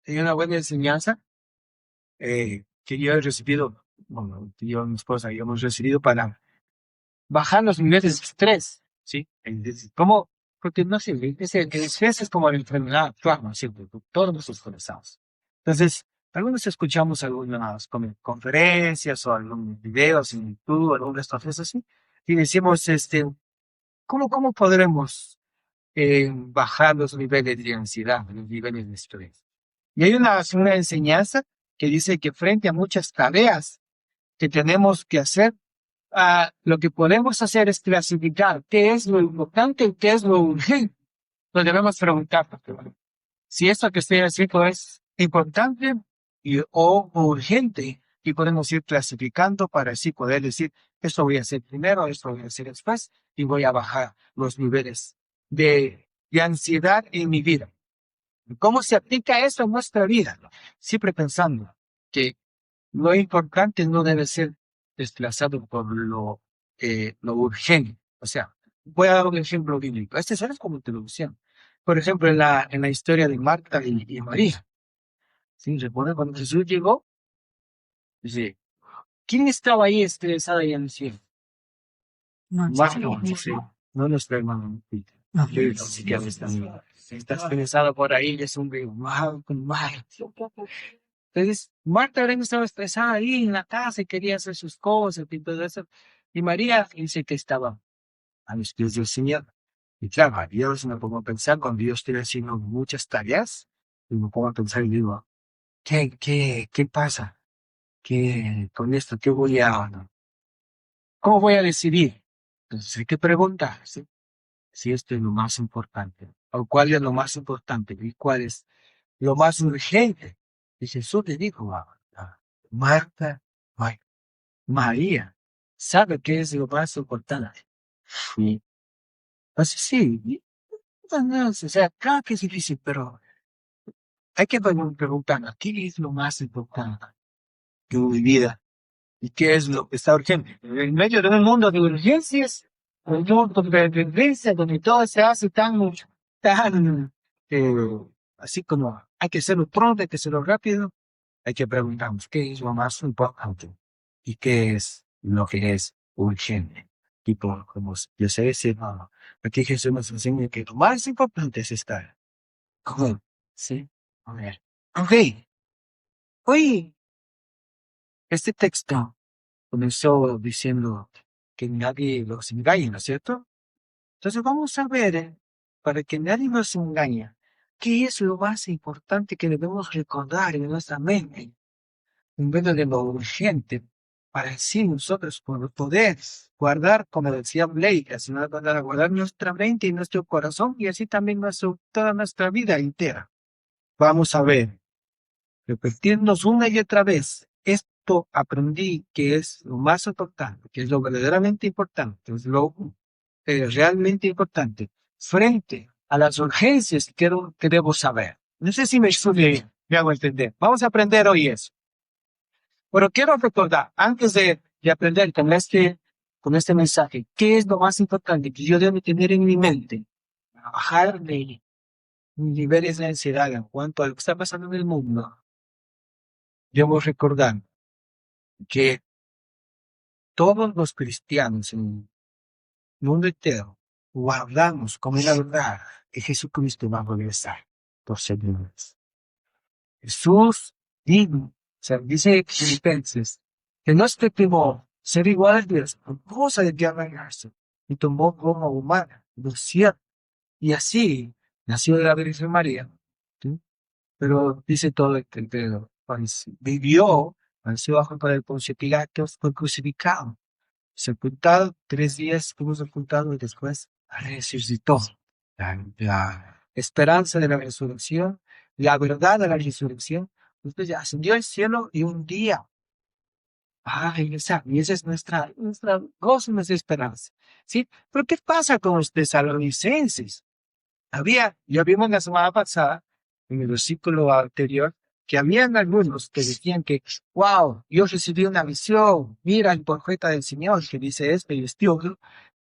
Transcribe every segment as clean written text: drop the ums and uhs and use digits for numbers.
Hay una buena enseñanza que yo he recibido, bueno, yo y mi esposa y hemos recibido para bajar los niveles de estrés, ¿sí? ¿Cómo? Porque no sé, el estrés es como la enfermedad actual, ¿no es cierto? Todos nos estresamos. Entonces, algunos escuchamos algunas conferencias o algunos videos en YouTube, algunas cosas así, y decimos, ¿cómo podremos bajar los niveles de ansiedad, los niveles de estrés? Y hay una enseñanza que dice que frente a muchas tareas que tenemos que hacer, lo que podemos hacer es clasificar qué es lo importante y qué es lo urgente. Nos debemos preguntar, si esto que estoy haciendo es importante o urgente, y podemos ir clasificando para así poder decir, esto voy a hacer primero, esto voy a hacer después, y voy a bajar los niveles de ansiedad en mi vida. ¿Cómo se aplica eso en nuestra vida? Siempre pensando que lo importante no debe ser desplazado por lo urgente. O sea, voy a dar un ejemplo bíblico. Este es como introducción. Por ejemplo, en la historia de Marta y María. ¿Sí? ¿Recuerdan cuando Jesús llegó? Dice, ¿quién estaba ahí estresada y en el cielo? Marta, sí. No nuestra hermana Peter. Que sí que está estresada por ahí, es un río. Con Marta. Entonces, Marta ahora estaba estresada ahí en la casa y quería hacer sus cosas y todo eso. Y María dice que estaba a los pies del Señor. Y claro, yo a veces me pongo a pensar cuando yo estoy haciendo muchas tareas, y me pongo a pensar y digo, ¿qué pasa? ¿Qué con esto? ¿Qué voy a, no? ¿Cómo voy a decidir? Entonces hay que preguntarse si esto es lo más importante, o cuál es lo más importante, y cuál es lo más urgente. Y Jesús le dijo a Marta, "Ay, María, ¿sabe qué es lo más importante?" Y así sí, no, o sea, claro que es difícil, pero hay que preguntar, ¿qué es lo más importante en mi vida? ¿Y qué es lo que está urgente? En medio de un mundo de urgencias, un mundo de urgencias donde todo se hace tan, eh, así como hay que hacerlo pronto, hay que hacerlo rápido, hay que preguntarnos qué es lo más importante y qué es lo que es urgente. Tipo, como yo sé decir, no, aquí Jesús nos enseña que lo más importante es estar con Él. Sí, a ver. Ok, hoy este texto comenzó diciendo que nadie los engañe, ¿no es cierto? Entonces vamos a ver, para que nadie nos engañe, qué es lo más importante que debemos recordar en nuestra mente en vez de lo urgente, para así nosotros poder guardar, como decía Blake, así para guardar nuestra mente y nuestro corazón y así también toda nuestra vida entera. Vamos a ver, repetirnos una y otra vez. Esto aprendí que es lo más importante, que es lo verdaderamente importante, es lo realmente importante, frente a las urgencias que debo saber. No sé si me hago entender. Vamos a aprender hoy eso. Pero quiero recordar, antes de aprender con este mensaje, ¿qué es lo más importante que yo debo tener en mi mente? Bajar de mis niveles de ansiedad en cuanto a lo que está pasando en el mundo. Debo recordar que todos los cristianos en el mundo entero guardamos como una verdad que Jesucristo va a regresar por segunda vez. Jesús dijo, o sea, dice Filipenses, que no expectó ser igual a Dios, por cosa de que arraigarse, y tomó forma humana, los cierto, y así nació de la Virgen María. ¿Sí? Pero dice todo el Pedro, pues, vivió, padeció bajo para el Poncio Pilatos, fue crucificado, sepultado, 3 días estuvo sepultado y después resucitó. La esperanza de la resurrección, la verdad de la resurrección, entonces ya ascendió al cielo y un día va a regresar. Y esa es nuestra gozo, nuestra esperanza. ¿Sí? Pero ¿qué pasa con los tesalonicenses? Ya vimos la semana pasada, en el versículo anterior, que habían algunos que decían que, wow, yo recibí una visión, mira el profeta del Señor que dice esto y esto,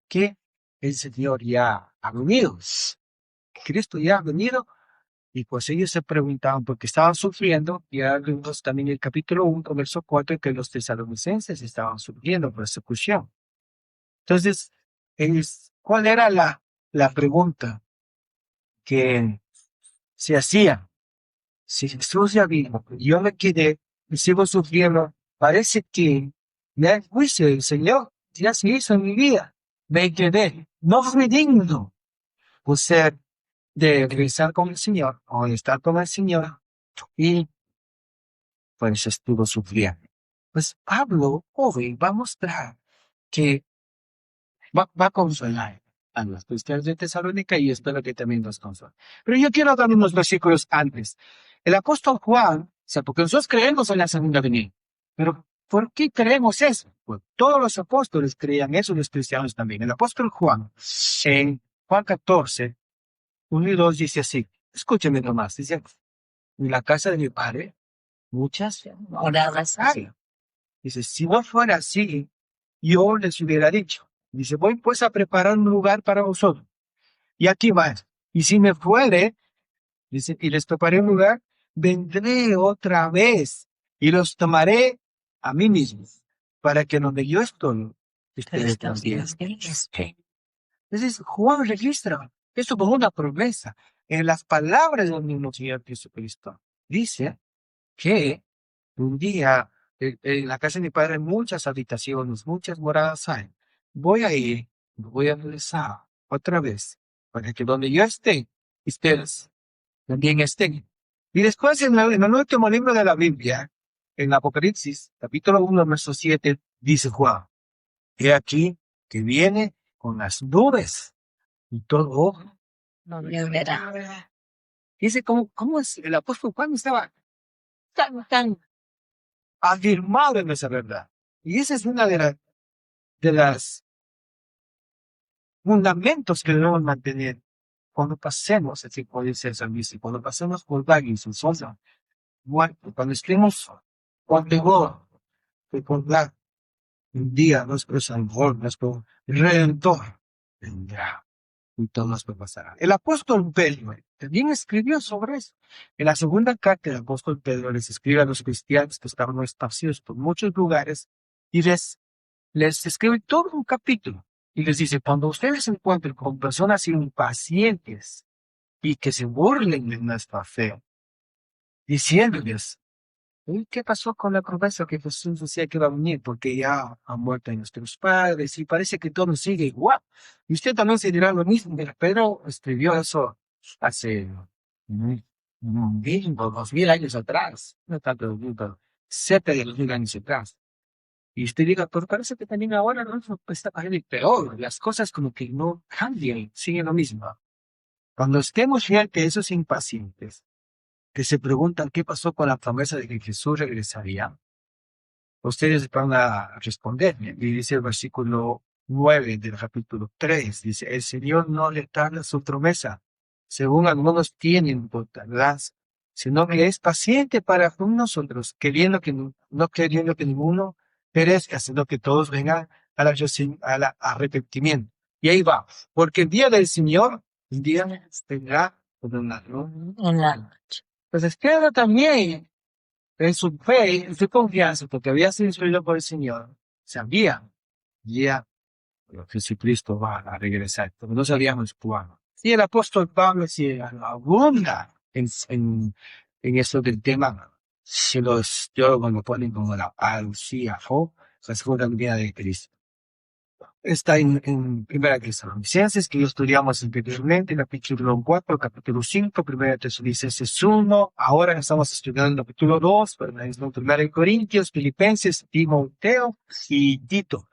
que el Señor ya ha venido, Cristo ya ha venido Y pues ellos se preguntaban por qué estaban sufriendo, y ahora vimos también el capítulo 1, verso 4, que los tesalonicenses estaban sufriendo persecución. Entonces, ¿cuál era la pregunta que se hacía? Si Jesús ya vino, yo me quedé y sigo sufriendo, parece que me da el juicio del Señor, ya se hizo en mi vida. Me quedé, no fui digno por ser de regresar con el Señor o de estar con el Señor, y pues estuvo sufriendo. Pues Pablo hoy va a mostrar que va a consolar a los cristianos de Tesalónica, y espero que también nos console. Pero yo quiero dar unos versículos antes. El apóstol Juan, o sea, porque nosotros creemos en la segunda venida, pero ¿por qué creemos eso? Pues todos los apóstoles creían eso, los cristianos también. El apóstol Juan, en Juan 14, 1 y 2 dice así, escúcheme nomás, dice, en la casa de mi padre, muchas moradas hay. Dice, si no fuera así, yo les hubiera dicho. Dice, voy pues a preparar un lugar para vosotros. Y aquí va. Y si me fuere, dice, y les preparé un lugar, vendré otra vez y los tomaré a mí mismo, para que donde yo estoy, ustedes también. Entonces, Juan registra esto como una promesa en las palabras del mismo Señor Jesucristo. Dice que un día, en la casa de mi padre hay muchas habitaciones, muchas moradas hay. Voy a ir, voy a regresar otra vez, para que donde yo esté, ustedes también estén. Y después en el último libro de la Biblia, en Apocalipsis, capítulo 1, verso 7, dice Juan, he aquí que viene con las nubes y todo ojo no le verá. Dice, ¿cómo es? El apóstol Juan estaba tan afirmado en esa verdad. Y esa es una de las fundamentos que debemos mantener cuando pasemos, así como dice el salmista, cuando pasemos por valles, cuando estemos con temor, que por un día nuestro Salvador, nuestro Redentor, vendrá y todo nos pasará. El apóstol Pedro también escribió sobre eso. En la segunda carta del apóstol Pedro les escribe a los cristianos que estaban esparcidos por muchos lugares, y les escribe todo un capítulo y les dice, cuando ustedes se encuentren con personas impacientes y que se burlen de nuestra fe, diciéndoles, "Uy, ¿qué pasó con la promesa que Jesús decía que iba a venir? Porque ya han muerto nuestros padres y parece que todo sigue igual". Y usted también se dirá lo mismo. Mira, Pedro escribió eso hace 2000 o 2000 años atrás, no tanto 2000, pero cerca de 2000 años atrás. Y usted diga, pero parece que también ahora no está pasando peor. Las cosas como que no cambian, siguen lo mismo. Cuando estemos frente a esos impacientes que se preguntan qué pasó con la promesa de que Jesús regresaría, ustedes van a responder. Y dice el versículo 9 del capítulo 3, dice, el Señor no le tarda su promesa, según algunos tienen por tardanza, sino que es paciente para con nosotros, no queriendo que ninguno perezca, sino que todos vengan al arrepentimiento. Y ahí va, porque el día del Señor, el día vendrá con una noche. Entonces, queda también en su fe, en su confianza, porque había sido instruido por el Señor, sabía ya Jesucristo va a regresar, pero no sabíamos cuándo. Y el apóstol Pablo sí abunda en eso del tema, si los teólogos lo ponen como la parucía o la segunda venida de Cristo. Está en Primera Tesalonicenses, que lo estudiamos anteriormente, capítulo 4, capítulo 5, Primera Tesalonicenses 1, ahora estamos estudiando el capítulo 2, Primera Corintios, Filipenses, Timoteo y Tito.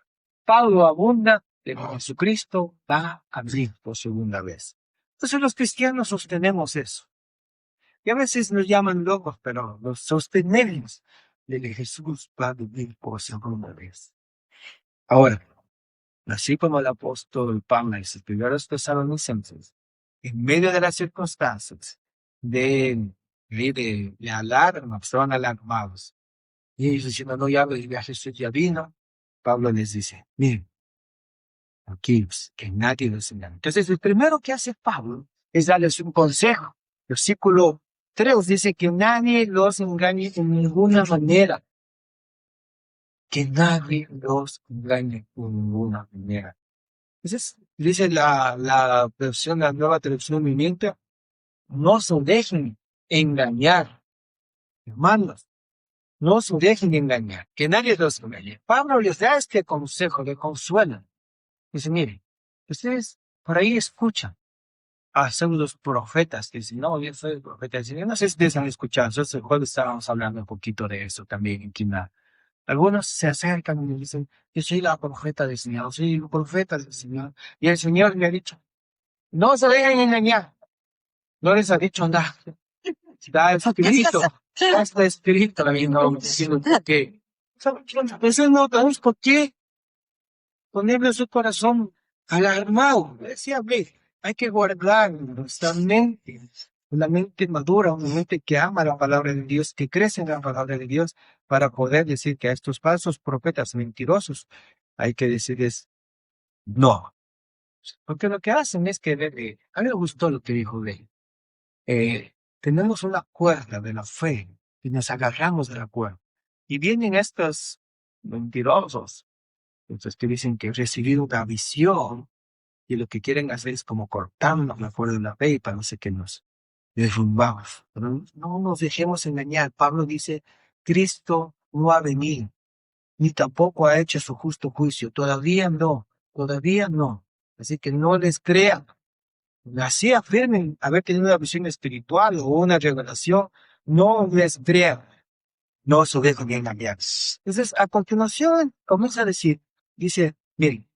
Pablo abunda de que Jesucristo va a venir por segunda vez. Entonces los cristianos sostenemos eso. Y a veces nos llaman locos, pero los sostenemos de que Jesús va a venir por segunda vez. Ahora, así como el apóstol Pablo y sus primeros tesalonicenses, en medio de las circunstancias de alarma, estaban alarmados. Y ellos diciendo, no, ya el viaje ya vino. Pablo les dice, miren, tranquilos, que nadie los engañe. Entonces, el primero que hace Pablo es darles un consejo. Versículo 3 dice que nadie los engañe en ninguna manera. Que nadie los engañe en ninguna manera. Entonces, dice la nueva traducción viviente, no se dejen engañar, hermanos, no se dejen engañar, que nadie los engañe. Pablo les da este consejo, le consuela. Dice, miren, ustedes por ahí escuchan a pseudos profetas que dicen, no, yo soy profeta. Dicen, no sé si ustedes han escuchado, nosotros el jueves estábamos hablando un poquito de eso también en Quina. Algunos se acercan y me dicen, yo soy la profeta del Señor, soy el profeta del Señor. Y el Señor le ha dicho, no se dejen engañar. No les ha dicho nada. Está escrito, está escrito en el diciendo que, eso no tenemos por qué ponerle su corazón alarmado. Decía, ve, hay que guardar nuestra mente, una mente madura, una mente que ama la palabra de Dios, que crece en la palabra de Dios, para poder decir que a estos falsos profetas mentirosos hay que decirles no. Porque lo que hacen es que, a mí me gustó lo que dijo de tenemos una cuerda de la fe y nos agarramos de la cuerda. Y vienen estos mentirosos, entonces que dicen que he recibido una visión y lo que quieren hacer es como cortarnos la cuerda de la fe y parece que nos derrumbamos. Pero no nos dejemos engañar. Pablo dice, Cristo no ha venido, ni tampoco ha hecho su justo juicio. Todavía no, todavía no. Así que no les crean. Así afirmen haber tenido una visión espiritual o una revelación, no les crean, no se dejen engañar. Entonces, a continuación, comienza a decir, dice, miren,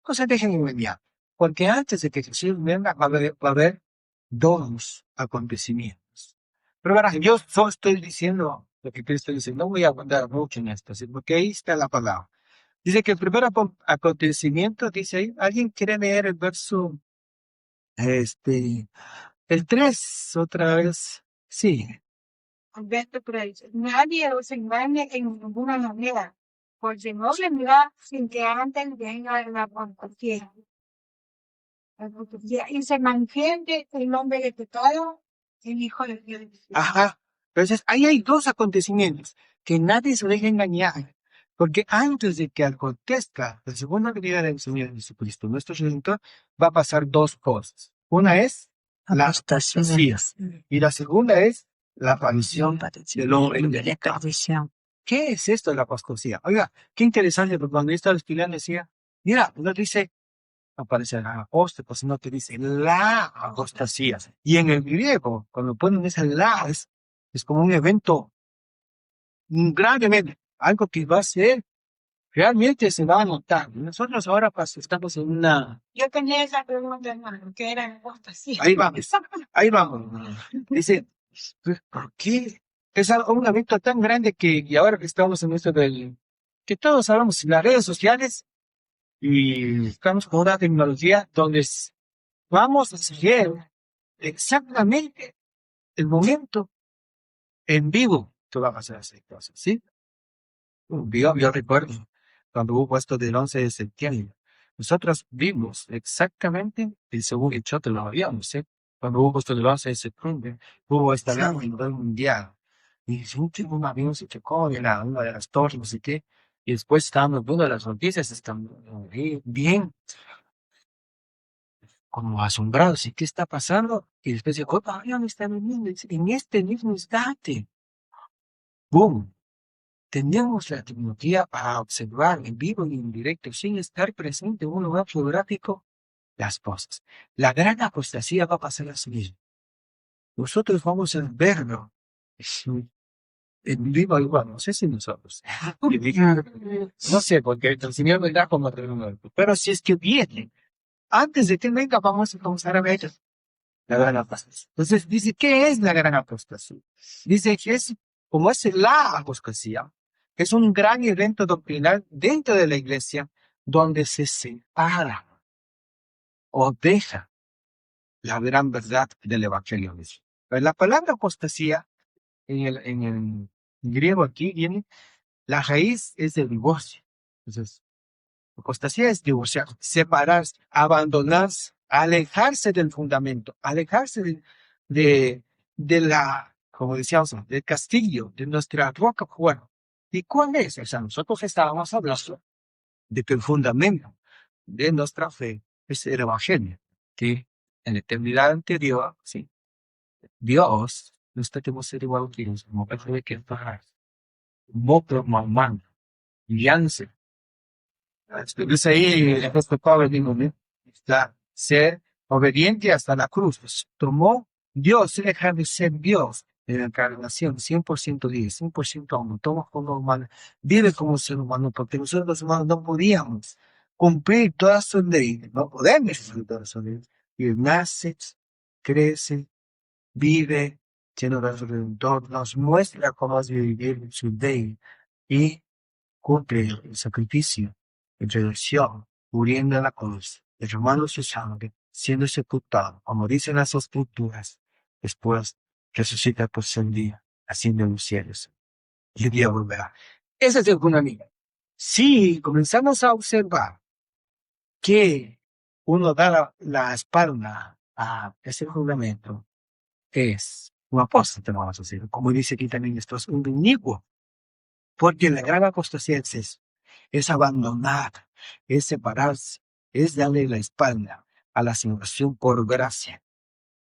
no se dejen engañar, porque antes de que Jesús venga va a haber dos acontecimientos. Pero verás, yo solo estoy diciendo lo que Cristo dice, no voy a abundar mucho en esto, ¿sí? Porque ahí está la palabra. Dice que el primer acontecimiento, dice ahí, ¿alguien quiere leer el verso, este, el 3 otra vez? Sí. Alberto Pérez, nadie os engañe en ninguna manera, porque no vendrá sin que antes venga la apostasía. Y se manifieste el nombre de pecado, el Hijo de Dios. Ajá. Entonces, ahí hay dos acontecimientos, que nadie se deje engañar, porque antes de que acontezca la segunda venida del Señor Jesucristo, nuestro Redentor, va a pasar dos cosas. Una es la apostasía, y la segunda es la aparición del hombre. ¿Qué es esto de la apostasía? Oiga, qué interesante, porque cuando yo estaba estudiando decía, mira, no dice aparece la apóstata, sino que dice la apostasía. Y en el griego, cuando ponen esa la, es como un evento, un gran evento, algo que va a ser, realmente se va a notar. Nosotros ahora estamos en una... Yo tenía esa pregunta, hermano, ¿qué era la apostasía? Ahí vamos. Dice, pues, ¿por qué? Es un evento tan grande que, y ahora que estamos en esto del, que todos sabemos, las redes sociales, y estamos con una tecnología donde vamos a seguir exactamente el momento en vivo que va a pasar esas cosas, ¿sí? Yo recuerdo cuando hubo esto del 11 de septiembre. Nosotros vimos exactamente el segundo hecho de lo habíamos, ¿sí? Cuando hubo esto del 11 de septiembre, hubo esta guerra a nivel mundial. Y su último avión se chocó en una de las torres, no sé qué. Y después estábamos viendo las noticias, están bien como asombrados, ¿y qué está pasando? Y después dijo, opa, avión está viniendo. En este mismo instante, ¡boom! Tenemos la tecnología para observar en vivo y en directo, sin estar presente en un lugar geográfico, las cosas. La gran apostasía va a pasar así mismo. Nosotros vamos a verlo en vivo igual, no sé si nosotros. No sé, porque el Señor vendrá como otro. Pero si es que viene, antes de que venga, vamos a comenzar a ver la gran apostasía. Entonces dice, ¿qué es la gran apostasía? Dice que es, como es la apostasía, es un gran evento doctrinal dentro de la iglesia donde se separa o deja la gran verdad del evangelio. Pero la palabra apostasía en el griego aquí viene, la raíz es de divorcio. Entonces, apostasía es divorciar, separarse, abandonarse, alejarse del fundamento, alejarse de como decíamos, del castillo, de nuestra roca fuerte. ¿Y cuál es? O sea, nosotros estábamos hablando de que el fundamento de nuestra fe es el Evangelio, que en la eternidad anterior, sí, Dios no está que ser igual que Dios, como parece que para motor mamá, guianza. Entonces ahí el apóstol Pablo dijo, ¿no? Está ser obediente hasta la cruz. Pues, tomó Dios, sin dejar de ser Dios en la encarnación, 100% Dios, 100% hombre, toma como humano, vive como ser humano, porque nosotros los humanos no podíamos cumplir todas sus leyes, no podemos cumplir todas sus leyes. Y él nace, crece, vive, lleno de redentor, nos muestra cómo es vivir su ley y cumple el sacrificio de redención, muriendo en la cruz, derramando su sangre, siendo sepultado, como dicen las escrituras, después resucita por el día, haciendo en los cielos, y el día volverá. Ese es el fundamento. Si comenzamos a observar que uno da la espalda a ese fundamento, es un apóstata, vamos a decir, como dice aquí también, esto es un inicuo, porque la gran apostasía es eso, es abandonar, es separarse, es darle la espalda a la salvación por gracia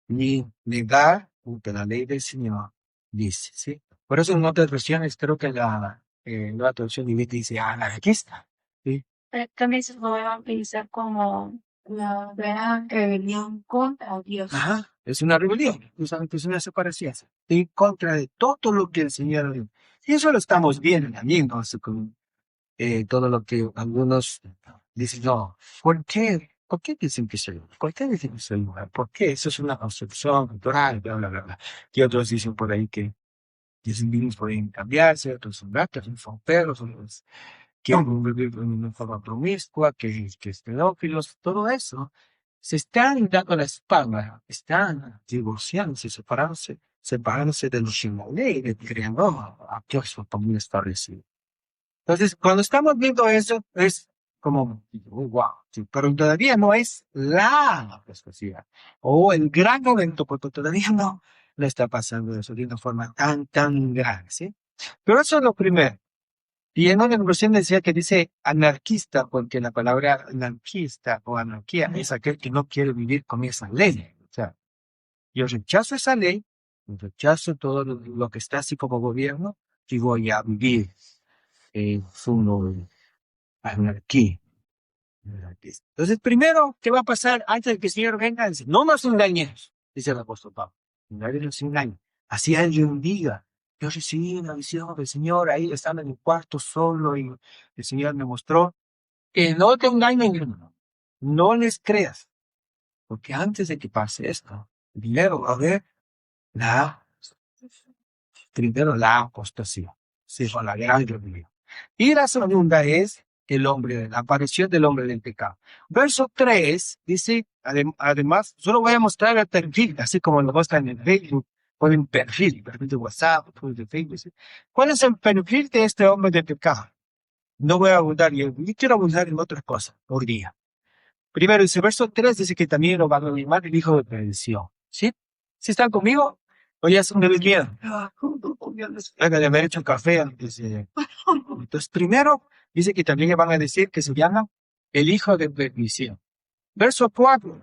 y negar lo que la ley del Señor dice, ¿sí? Por eso en otras versiones creo que la traducción divina dice anarquista, ¿sí? Pero también se puede utilizar como la gran rebelión contra Dios. Ajá, es una rebelión, justamente es una separación en contra de todo lo que el Señor dijo. Y eso lo estamos viendo también, ¿no? Con todo lo que algunos dicen, no, ¿por qué? ¿Por qué dicen que soy? ¿Por qué dicen que soy mujer? ¿Por qué? Eso es una construcción cultural, bla, bla, bla, bla. Y otros dicen por ahí que los individuos pueden cambiarse, otros son gatos, otros son perros, otros quieren vivir de una forma promiscua, que es pedófilos, todo eso. Se están dando la espalda, están divorciándose, separándose de los la ley, del creador, a Dios muy establecido. Entonces, cuando estamos viendo eso, es como, wow, sí, pero todavía no es la apostasía o el gran momento, porque todavía no está pasando eso de una forma tan grave, ¿sí? Pero eso es lo primero. Y en una versión decía que dice anarquista, porque la palabra anarquista o anarquía es aquel que no quiere vivir con esa ley. O sea, yo rechazo esa ley, rechazo todo lo que está así como gobierno y voy a vivir su anarquía. Entonces, primero, ¿qué va a pasar antes de que el Señor venga? Dice, no nos engañemos, dice el apóstol Pablo. Nadie nos engaña. Así alguien diga, yo recibí una visión del Señor, ahí estando en el cuarto solo y el Señor me mostró que no te engañen, no les creas, porque antes de que pase esto, primero va a haber la, primero la apostasía, sí, o la gran rebelión. Y la segunda es la aparición del hombre del pecado. Verso 3 dice, además, solo voy a mostrar el perfil, así como lo muestran en el Facebook, ponen perfil de WhatsApp, perfil de Facebook. ¿Sí? ¿Cuál es el perfil de este hombre del pecado? No voy a abundar, yo quiero abundar en otras cosas hoy día. Primero, dice, verso 3 dice que también lo van a llamar el hijo de perdición. ¿Sí? ¿Sí están conmigo? O ya son de miedo. Hagan de haber hecho café antes de... Entonces, primero, dice que también le van a decir que se llama el hijo de perdición. Verso 4.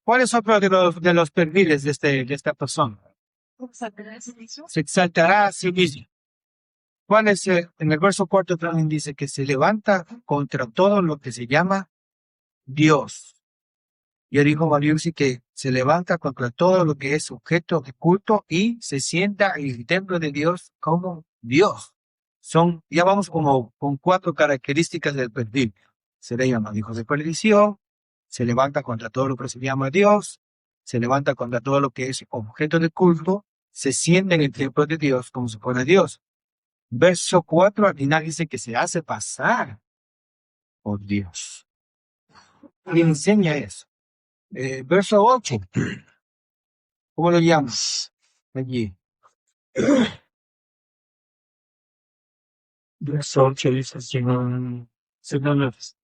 ¿Cuál es otro de los perfiles de esta persona? Se exaltará a sí mismo. ¿Cuál es? En el verso 4 también dice que se levanta contra todo lo que se llama Dios. Y el hijo Mario dice que se levanta contra todo lo que es objeto de culto y se sienta en el templo de Dios como Dios. Ya vamos como con 4 características del perfil. Se le llama hijo de perdición, se levanta contra todo lo que se llama Dios, se levanta contra todo lo que es objeto de culto, se sienta en el templo de Dios como si fuera Dios. Verso 4 al final dice que se hace pasar por Dios. Y enseña eso. Verso 8. ¿Cómo lo llamas? Allí. Verso 8 dice, según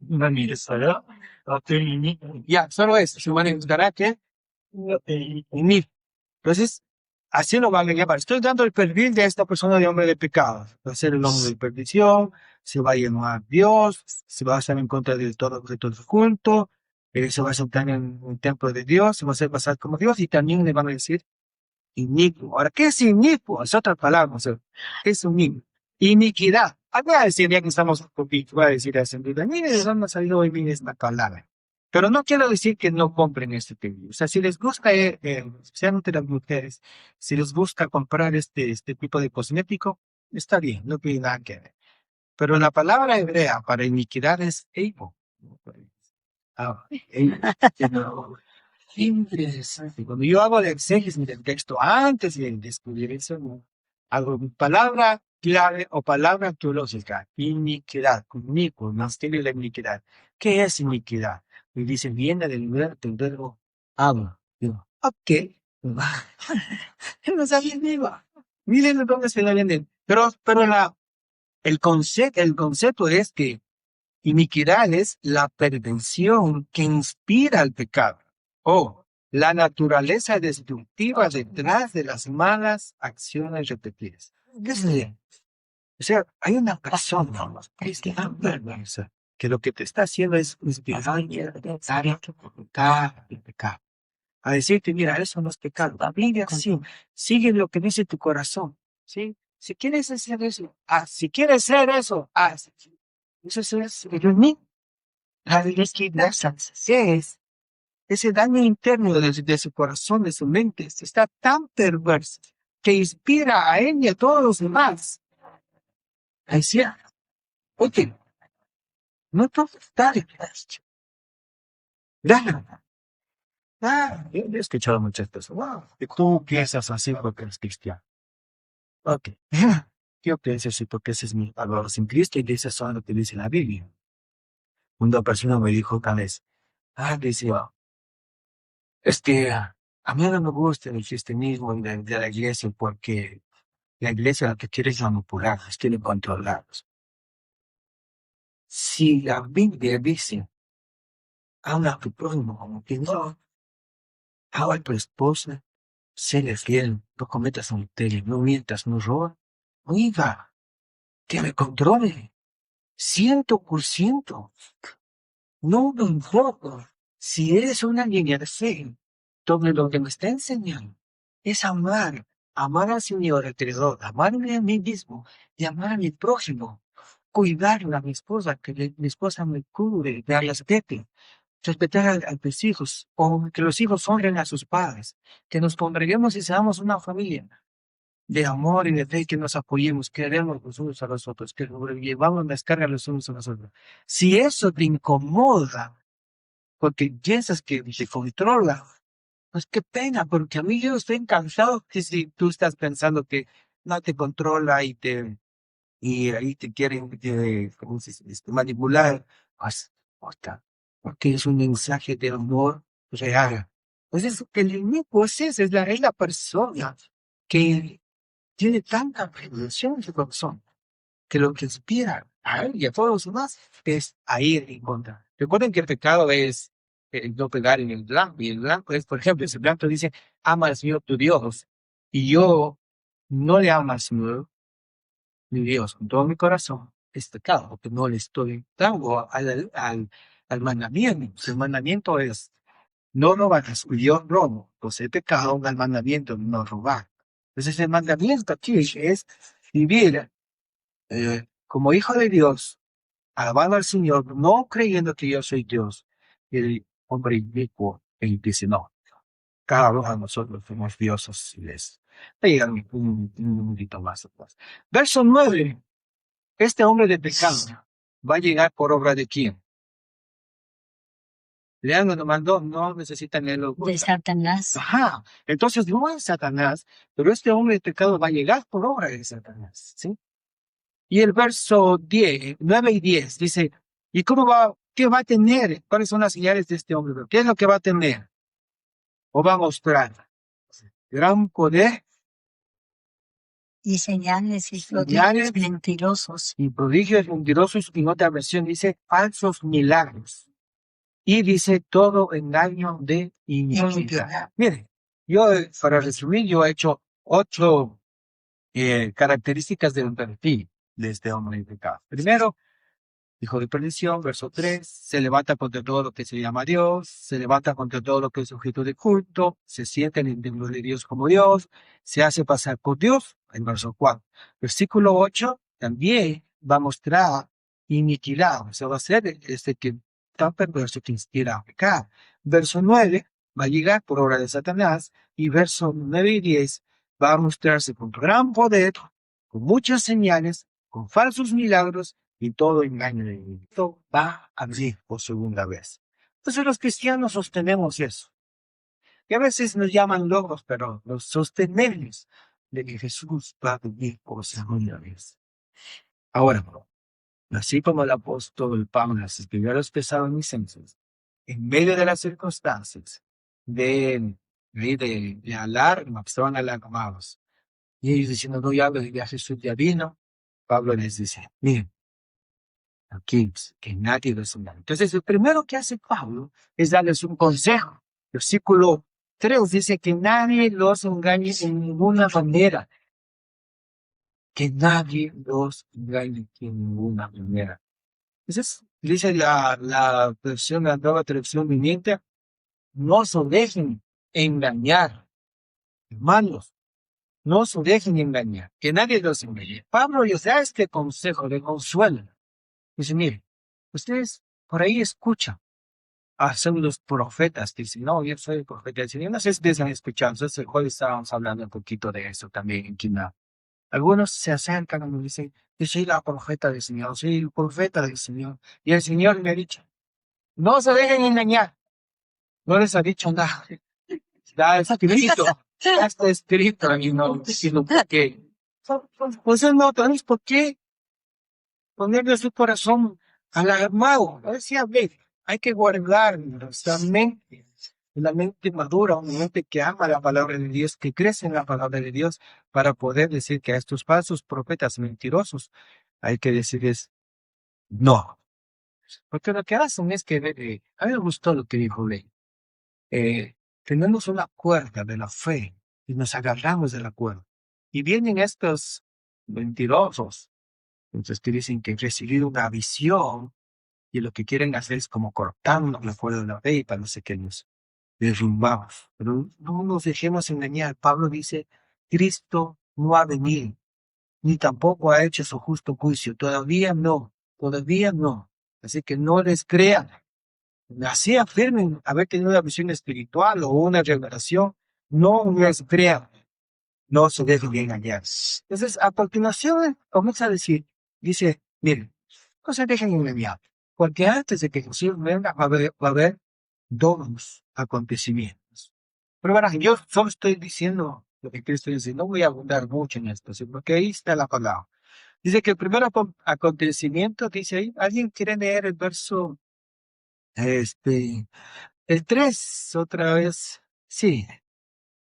la mirada, ya, solo eso, se manifestará que unir. Entonces, Así lo van a llamar. Estoy dando el perfil de esta persona de hombre de pecado. Va a ser el hombre de perdición, se va a llamar Dios, se va a estar en contra de todo el culto, se va a sentar en un templo de Dios, se va a hacer pasar como Dios y también le van a decir inicuo. Ahora, ¿qué es inicuo? Es otra palabra. O sea, ¿qué es inicuo? Iniquidad. Voy a decir, ya que estamos un poquito, voy a decir así, mire, de dónde ha salido hoy bien esta palabra. Pero no quiero decir que no compren este tema. O sea, si les gusta, especialmente las mujeres, si les gusta comprar este tipo de cosmético, está bien, no tiene nada que ver. Pero la palabra hebrea para iniquidad es eipo. Ah, eipo. Interesante. Cuando yo hago la exégesis del texto antes de descubrir eso, ¿no? Hago palabra clave o palabra teológica, iniquidad, iniquo, más tiene la iniquidad. ¿Qué es iniquidad? Y dice, viene del verbo amo. Digo, ok. No sabía ni iba. Miren de dónde se la viene. Pero el concepto es que iniquidad es la perversión que inspira al pecado o la naturaleza destructiva detrás de las malas acciones repetidas. ¿Qué es eso? O sea, hay una persona que es tan perversa que lo que te está haciendo es inspirar a el pecado. A decirte, mira, eso no es pecado. La Biblia sí, sigue lo que dice tu corazón. ¿Sí? Si quieres hacer eso, haz. Si quieres ser eso, haz. Eso es la iniquidad es ese daño interno de su corazón, de su mente, está tan perverso que inspira a él y a todos los demás. Decía, oye, no todo está de plástico. Dale. Yo he escuchado muchas veces, wow, y tú piensas así porque eres cristiano. Ok, yo pienso así porque ese es mi valor simplista y de eso son lo que dice la Biblia. Una persona me dijo una vez, dice, es que a mí no me gusta el cristianismo de la iglesia porque la iglesia lo que quiere es manipularlos, quiere controlarlos. Si la Biblia dice, habla a tu prójimo como que no, ama a tu esposa, séle fiel, no cometas adulterio, no mientas, no robas, oiga, que me controle, 100%. No me importa si eres una niña de fe. Todo lo que me está enseñando es amar al Señor alrededor, amarme a mí mismo y amar a mi prójimo, cuidar a mi esposa, que mi esposa me cubre, me respete, respetar a mis hijos, o que los hijos honren a sus padres, que nos congreguemos y seamos una familia de amor y de fe, que nos apoyemos, que queremos los unos a los otros, que llevamos las cargas los unos a los otros. Si eso te incomoda, porque piensas que te controla, pues qué pena, porque a mí yo estoy cansado que si tú estás pensando que no te controla y ahí te quieren ¿cómo se dice? Manipular, pues otra, porque es un mensaje de amor real. Pues eso que el inicuo es ese, es la persona que tiene tanta prevención en su corazón que lo que inspira a él y a todos los demás es a ir en contra. Recuerden que el pecado es no pegar en el blanco, y el blanco es, por ejemplo, ese blanco dice, ama al Señor tu Dios, y yo no le amo al Señor mi Dios con todo mi corazón, es pecado, porque no le estoy dando al mandamiento. El mandamiento es, no robarás, y yo robo, pues el pecado, el mandamiento, no robar. Entonces el mandamiento aquí es vivir como hijo de Dios, alabando al Señor, no creyendo que yo soy Dios. Y el hombre inicuo, él dice, no, cada uno de nosotros somos dioses y les digan un minutito más. Verso 9. Este hombre de pecado va a llegar por obra de quién. Lean lo mandó, no necesitan leerlo. De Satanás. Ajá. Entonces no es Satanás, pero este hombre de pecado va a llegar por obra de Satanás, ¿sí? Y el verso 10, 9 y 10 dice, ¿y qué va a tener? ¿Cuáles son las señales de este hombre? ¿Qué es lo que va a tener? ¿O va a mostrar? Gran poder. Y señales y prodigios mentirosos. Y prodigios mentirosos, y en otra versión dice falsos milagros. Y dice todo engaño de iniquidad. Miren, yo, para resumir, yo he hecho 8 características del perfil de este hombre de pecado. Primero, hijo de perdición, verso 3, se levanta contra todo lo que se llama Dios, se levanta contra todo lo que es objeto de culto, se siente en el templo de Dios como Dios, se hace pasar por Dios, en verso 4. Versículo 8 también va a mostrar iniquidad, o sea, va a ser este que tan perverso que inspira a pecar. Verso 9 va a llegar por obra de Satanás, y verso 9 y 10 va a mostrarse con gran poder, con muchas señales, con falsos milagros y todo engaño de mí. Esto va a venir por segunda vez. Entonces los cristianos sostenemos eso. Y a veces nos llaman locos, pero los sostenemos de que Jesús va a venir por segunda vez. Ahora, así como el apóstol Pablo les escribió a los tesalonicenses, en medio de las circunstancias de alarma, que estaban alarmados, y ellos diciendo, no, ya hablo de Jesús ya vino, Pablo les dice, miren, aquí, que nadie los engañe. Entonces, el primero que hace Pablo es darles un consejo. Versículo 3 dice que nadie los engañe en ninguna manera. Que nadie los engañe en ninguna manera. Entonces, dice la versión, la nueva traducción viviente, no se dejen engañar, hermanos. No se dejen engañar, que nadie los engañe. Pablo les da este consejo de consuelo. Dice, mire, ustedes por ahí escuchan a los profetas que dicen, no, yo soy el profeta del Señor. No sé si ustedes han escuchado, entonces el jueves estábamos hablando un poquito de eso también en Quina. Algunos se acercan y me dicen, yo soy la profeta del Señor, soy el profeta del Señor. Y el Señor me ha dicho, no se dejen engañar. No les ha dicho nada. Está escrito, ya está escrito y no, sino que, pues no tenemos por qué ponerle su corazón alarmado. Decía, ve, hay que guardar nuestra mente, una mente madura, una mente que ama la palabra de Dios, que crece en la palabra de Dios, para poder decir que a estos falsos profetas mentirosos hay que decirles no. Porque lo que hacen es que, a mí me gustó lo que dijo Ley. Tenemos una cuerda de la fe y nos agarramos de la cuerda. Y vienen estos mentirosos, entonces que dicen que recibir una visión y lo que quieren hacer es como cortarnos la cuerda de la fe y parece que nos derrumbamos. Pero no nos dejemos engañar. Pablo dice, Cristo no ha venido, ni tampoco ha hecho su justo juicio. Todavía no, todavía no. Así que no les crean. Así afirmen haber tenido una visión espiritual o una revelación. No les crean. No se dejen engañar. Entonces, a continuación, comienza a decir, dice, miren, no se dejen engañar, porque antes de que Jesús venga va a haber dos acontecimientos. Pero verás, yo solo estoy diciendo lo que Cristo dice, no voy a abundar mucho en esto, ¿sí? Porque ahí está la palabra. Dice que el primer acontecimiento, dice ahí, ¿alguien quiere leer el verso, el 3 otra vez? Sí.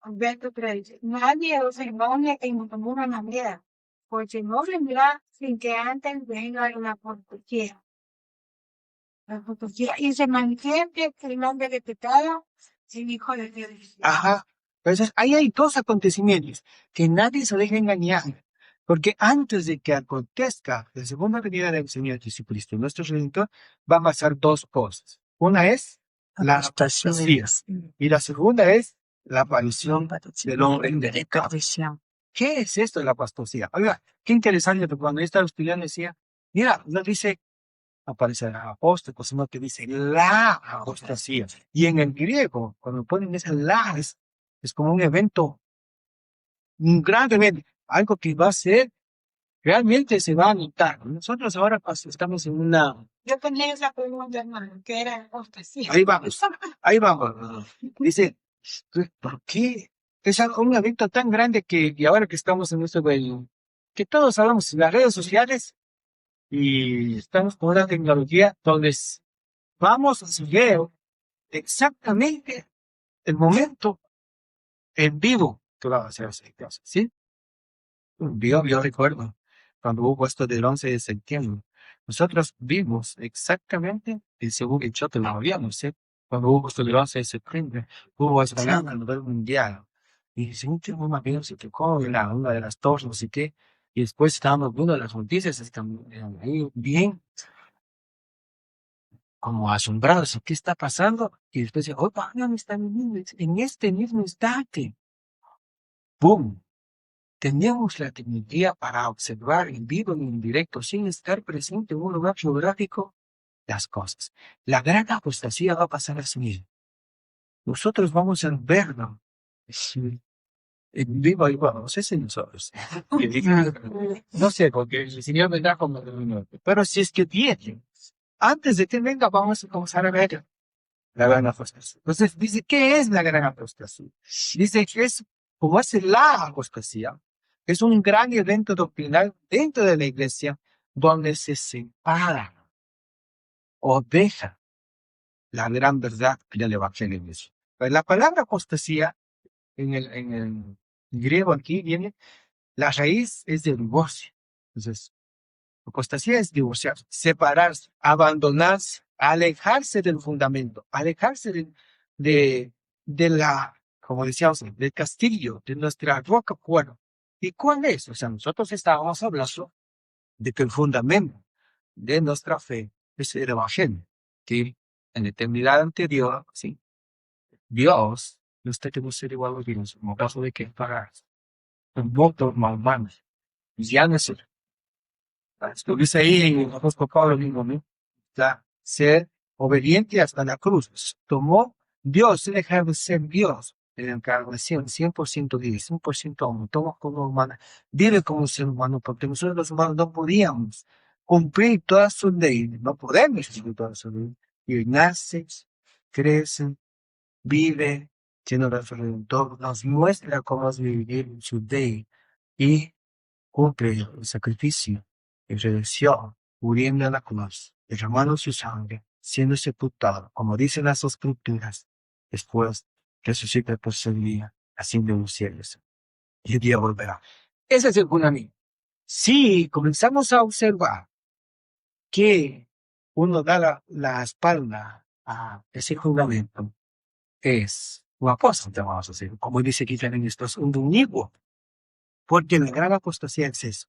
Alberto 3. Nadie os engañe en ninguna manera, porque no vendrá sin que antes venga la apostasía. La apostasía y se manifieste el nombre de pecado sin hijo de Dios. Ajá. Entonces, ahí hay dos acontecimientos, que nadie se deje engañar, porque antes de que acontezca la segunda venida del Señor Jesucristo, nuestro Redentor, va a pasar dos cosas. Una es la apostasía, y la segunda es la aparición del hombre de pecado. ¿Qué es esto de la apostasía? Oiga, qué interesante, porque cuando yo estaba estudiando decía, mira, no dice aparece el apóstol, sino que dice la apostasía. Y en el griego, cuando ponen ese la, es como un evento, un gran evento, algo que va a ser, realmente se va a notar. Nosotros ahora estamos en una... Yo tenía esa pregunta, hermano, que era apostasía. Ahí vamos. Dice, ¿por qué? Es un evento tan grande que, y ahora que estamos en esto, que todos sabemos, en las redes sociales, y estamos con una tecnología donde vamos a ver exactamente el momento en vivo que va a hacer esa clase, ¿sí? Yo recuerdo cuando hubo esto del 11 de septiembre, nosotros vimos exactamente el segundo hecho que lo habíamos, ¿sí? Cuando hubo esto del 11 de septiembre, hubo esta guerra a nivel mundial. Y dice, un tipo más bien se tocó en una de las torres, no sé qué. Y después estábamos viendo las noticias, están ahí bien como asombrados, ¿qué está pasando? Y después dice, oh, van están en este mismo instante. ¡Boom! Tenemos la tecnología para observar en vivo y en directo, sin estar presente en un lugar geográfico, las cosas. La gran apostasía va a pasar así mismo. Nosotros vamos a verlo. Sí, en vivo y bueno, no sé si nosotros. No sé, porque el Señor vendrá como pero si es que viene, antes de que venga, vamos a comenzar a ver la gran apostasía. Entonces dice, ¿qué es la gran apostasía? Dice que es, como es la apostasía, es un gran evento doctrinal dentro de la iglesia donde se separa o deja la gran verdad del evangelio. Pues la palabra apostasía en el griego aquí viene, la raíz es de divorcio. Entonces, apostasía es divorciarse, separarse, abandonarse, alejarse del fundamento, alejarse de, de la, como decíamos, del castillo, de nuestra roca fuerte. ¿Y cuál es? O sea, nosotros estábamos hablando de que el fundamento de nuestra fe es el Evangelio, que en la eternidad anterior, ¿sí? Dios no está que ser igual a Dios, como caso de que para un voto malvado. Ya no es lo dice ahí en el apóstol Pablo mismo, ¿no? Sea, ser obediente hasta la cruz. Tomó Dios, dejar de ser Dios en la encarnación, 100% Dios, 100% hombre, toma como humana, vive como un ser humano, porque nosotros los humanos no podíamos cumplir todas sus leyes, no podemos cumplir todas sus leyes. Y nace, crece, vive, tiene un redentor, nos muestra cómo es vivir en su ley y cumple el sacrificio y redención, muriendo en la cruz, derramando su sangre, siendo sepultado, como dicen las escrituras, después resucita el tercer día, asciende a los cielos, y el día volverá. Ese es el fundamento. Si comenzamos a observar que uno da la espalda a ese fundamento, es un apóstol, vamos a decir, como dice aquí también esto es un inicuo, porque la gran apostasía es eso,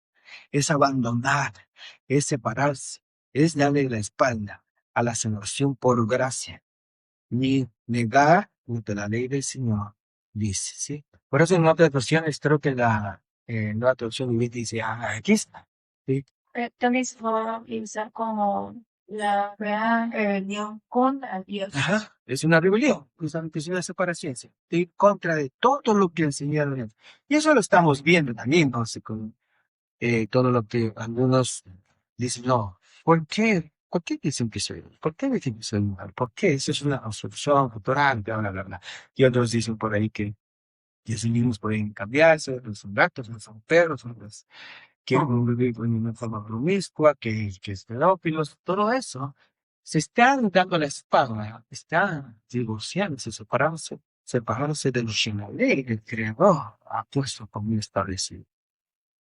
es abandonar, es separarse, es darle la espalda a la salvación por gracia, ni negar lo que la ley del Señor dice, ¿sí? Por eso en otras versiones creo que la nueva traducción viviente dice, aquí está, ¿sí? También se va a utilizar como la gran rebelión contra Dios. Ajá, es una rebelión, justamente es una separación, ¿sí? En contra de todo lo que el Señor ha hecho. Y eso lo estamos viendo también, ¿no? Sí, con todo lo que algunos dicen, no, ¿por qué? ¿Por qué dicen que soy? ¿Por qué dicen que soy mal? ¿Por qué? Eso es una construcción cultural, bla, bla, bla, bla. Y otros dicen por ahí que esos mismos pueden cambiarse, no son gatos, no son perros, son los que vivir en una forma promiscua, que es pedófilos, todo eso. Se están dando la espalda, están divorciándose, separándose de lo que la ley del Creador ha puesto como establecido.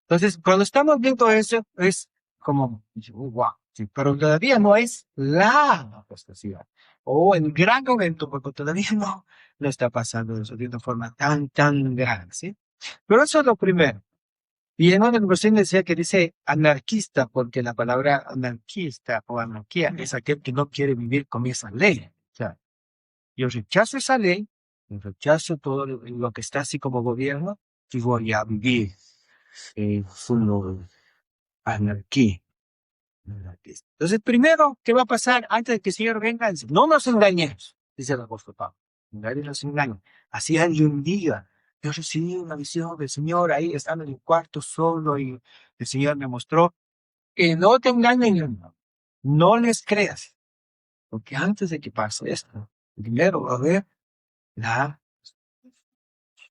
Entonces, cuando estamos viendo eso, es como, wow, sí, pero todavía no es la apostasía, o el gran momento, porque todavía no está pasando eso de una forma tan grande, ¿sí? Pero eso es lo primero. Y en una versión decía que dice anarquista, porque la palabra anarquista o anarquía es aquel que no quiere vivir con esa ley. O sea, yo rechazo esa ley, yo rechazo todo lo que está así como gobierno, y voy a vivir solo anarquía. Entonces, primero, ¿qué va a pasar antes de que el Señor venga? No nos engañemos, dice el apóstol Pablo. Nadie nos engaña. Así hay un día. Yo recibí una visión del Señor ahí, estando en el cuarto solo, y el Señor me mostró que no te engañen, hermano. No les creas. Porque antes de que pase esto, primero va a haber la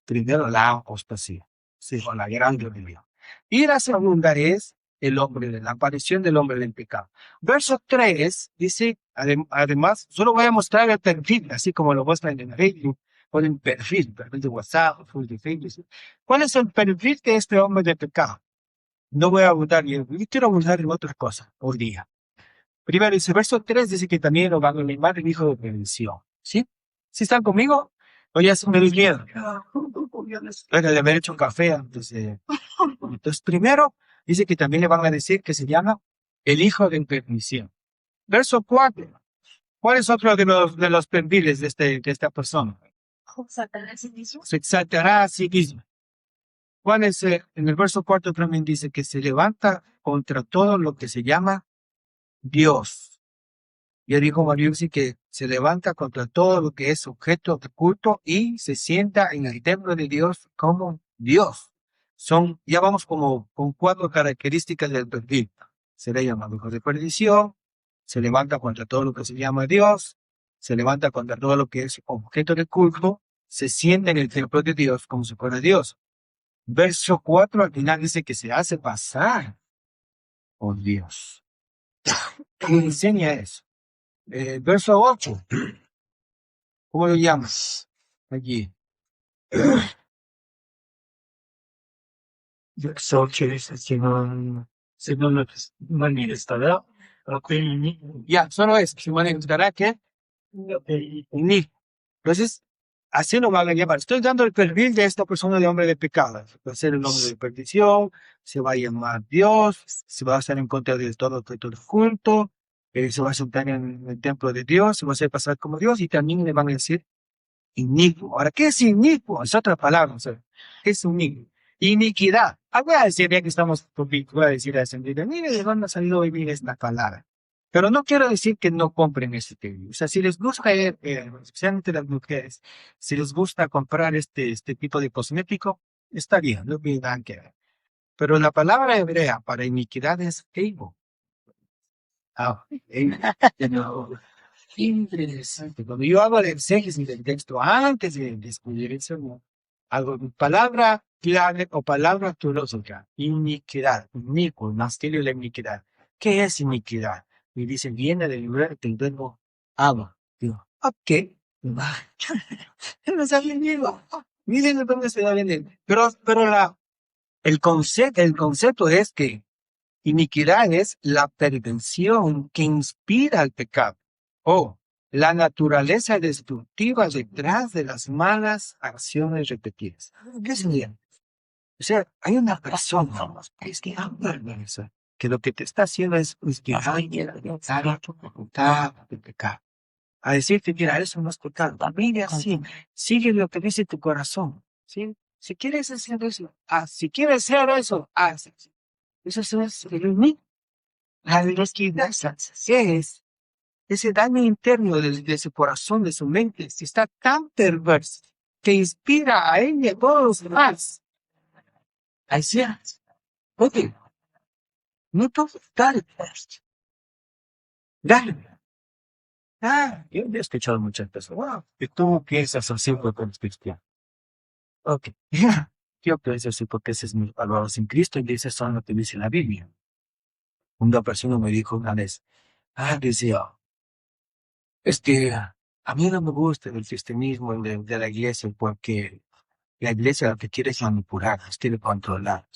Primero la apostasía, sí, o la gran rebelión. Y la segunda es el hombre de la aparición del hombre del pecado. Verso 3 dice, además, solo voy a mostrar el perfil, así como lo muestran en el Facebook, ponen perfil de WhatsApp, perfil de Facebook. ¿Cuál es el perfil de este hombre de pecado? No voy a abundar, yo quiero abundar en otras cosas hoy día. Primero dice, verso 3 dice que también lo van a llamar el hijo de perdición. ¿Sí? ¿Sí están conmigo? Oye, eso me dio miedo. Bueno, de haber hecho un café antes de... Entonces, primero, dice que también le van a decir que se llama el hijo de perdición. Verso 4. ¿Cuál es otro de los perfiles de esta persona? Se exaltará a sí mismo. ¿Cuál es? En el verso 4 también dice que se levanta contra todo lo que se llama Dios. Yo digo, Mario, sí que se levanta contra todo lo que es objeto de culto y se sienta en el templo de Dios como Dios. Ya vamos como con 4 características del perfil. Se le llama hijo de perdición, se levanta contra todo lo que se llama Dios, se levanta contra todo lo que es objeto de culto, se sienta en el templo de Dios como si fuera Dios. Verso 4 al final dice que se hace pasar por Dios. ¿Qué enseña eso? Verso 8. ¿Cómo lo llamas? Allí. So que se non manifestará Ya, solo es. Se manifestará que ni. Entonces, así lo van a llamar. Estoy dando el perfil de esta persona de hombre de pecado. Va a ser el hombre de perdición, se va a llamar Dios, se va a estar en contra de todo el culto, se va a sentar en el templo de Dios, se va a hacer pasar como Dios y también le van a decir inicuo. Ahora, ¿qué es inicuo? Es otra palabra. O sea, ¿qué es inicuo? Iniquidad. Voy a decir, ya que estamos, voy a decir a esa gente, mire, de dónde ha salido vivir esta palabra. Pero no quiero decir que no compren este término. O sea, si les gusta, especialmente las mujeres, si les gusta comprar este tipo de cosmético, está bien, no tiene nada que ver. Pero la palabra hebrea para iniquidad es eigo. No. Interesante. Cuando yo hago el exégesis del texto, antes de descubrir eso, no, hago palabra clave o palabra filosófica, iniquidad, iniquo, masculino la iniquidad. ¿Qué es iniquidad? Y dice, viene del verbo amo. Digo, ok, va. No sabía ni digo, miren de dónde se da bien. El concepto es que iniquidad es la perversión que inspira al pecado o la naturaleza destructiva detrás de las malas acciones repetidas. ¿Qué sería? O sea, hay una persona que es perversa, que lo que te está haciendo es inspirar a tu voluntad de pecar. A decirte, mira, eso no es pecado. También es así. Sigue lo que dice tu corazón. ¿Sí? Si quieres hacer eso, haz. Si quieres hacer eso, haz. Eso es el único. La velocidad es ese daño interno de su corazón, de su mente, si está tan perverso que inspira a él y a todos los demás. Así es. Oye, no todo dale, dale. Yo he escuchado muchas veces. Wow, ¿y tú piensas así porque eres cristiano? Ok, yo pienso así porque ese es mi valor en Cristo y dice eso lo que dice la Biblia. Una persona me dijo una vez, decía, es que a mí no me gusta el cristianismo de la iglesia porque la iglesia lo que quiere es manipular, quiere controlar.